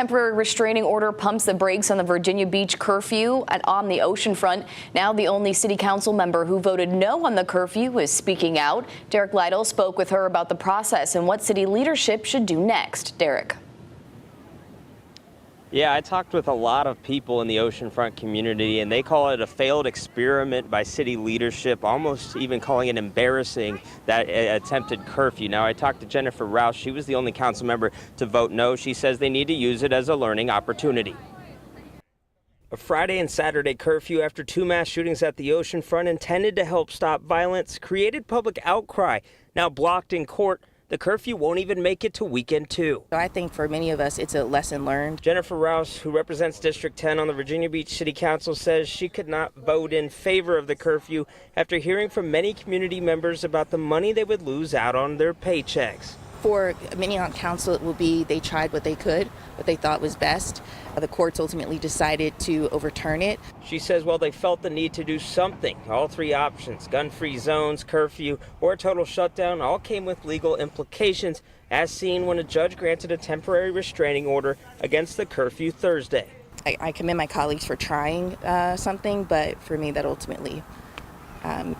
Temporary restraining order pumps the brakes on the Virginia Beach curfew on the oceanfront. Now the only city council member who voted no on the curfew is speaking out. Derek Lytle spoke with her about the process and what city leadership should do next. Derek. Yeah, I talked with a lot of people in the oceanfront community, and they call it a failed experiment by city leadership, almost even calling it embarrassing, that attempted curfew. Now, I talked to Jennifer Rouse. She was the only council member to vote no. She says they need to use it as a learning opportunity. A Friday and Saturday curfew after two mass shootings at the oceanfront intended to help stop violence created public outcry. Now blocked in court, the curfew won't even make it to weekend 2. I think for many of us, it's a lesson learned. Jennifer Rouse, who represents District 10 on the Virginia Beach City Council, says she could not vote in favor of the curfew after hearing from many community members about the money they would lose out on their paychecks. For many on council, it will be they tried what they could, what they thought was best. The courts ultimately decided to overturn it. She says, well, they felt the need to do something. All three options, gun-free zones, curfew, or a total shutdown, all came with legal implications, as seen when a judge granted a temporary restraining order against the curfew Thursday. I commend my colleagues for trying something, but for me, that ultimately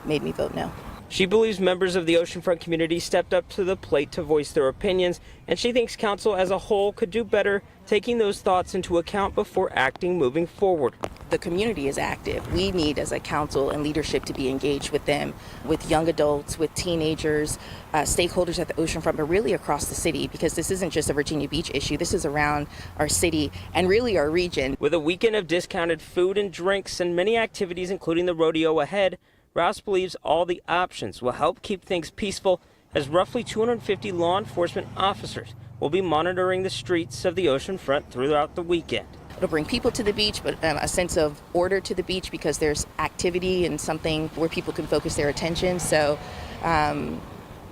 made me vote no. She believes members of the oceanfront community stepped up to the plate to voice their opinions, and she thinks council as a whole could do better taking those thoughts into account before acting moving forward. The community is active. We need, as a council and leadership, to be engaged with them, with young adults, with teenagers, stakeholders at the oceanfront, but really across the city, because this isn't just a Virginia Beach issue. This is around our city and really our region. With a weekend of discounted food and drinks and many activities, including the rodeo ahead, Rouse believes all the options will help keep things peaceful, as roughly 250 law enforcement officers will be monitoring the streets of the oceanfront throughout the weekend. It'll bring people to the beach, but a sense of order to the beach, because there's activity and something where people can focus their attention. So,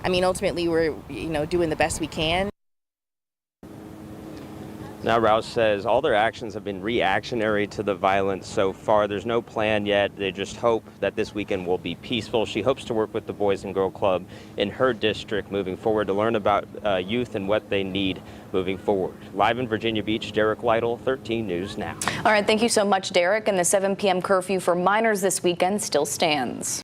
ultimately, we're doing the best we can. Now, Rouse says all their actions have been reactionary to the violence so far. There's no plan yet. They just hope that this weekend will be peaceful. She hopes to work with the Boys and Girl Club in her district moving forward to learn about youth and what they need moving forward. Live in Virginia Beach, Derek Lytle, 13 News Now. All right, thank you so much, Derek. And the 7 p.m. curfew for minors this weekend still stands.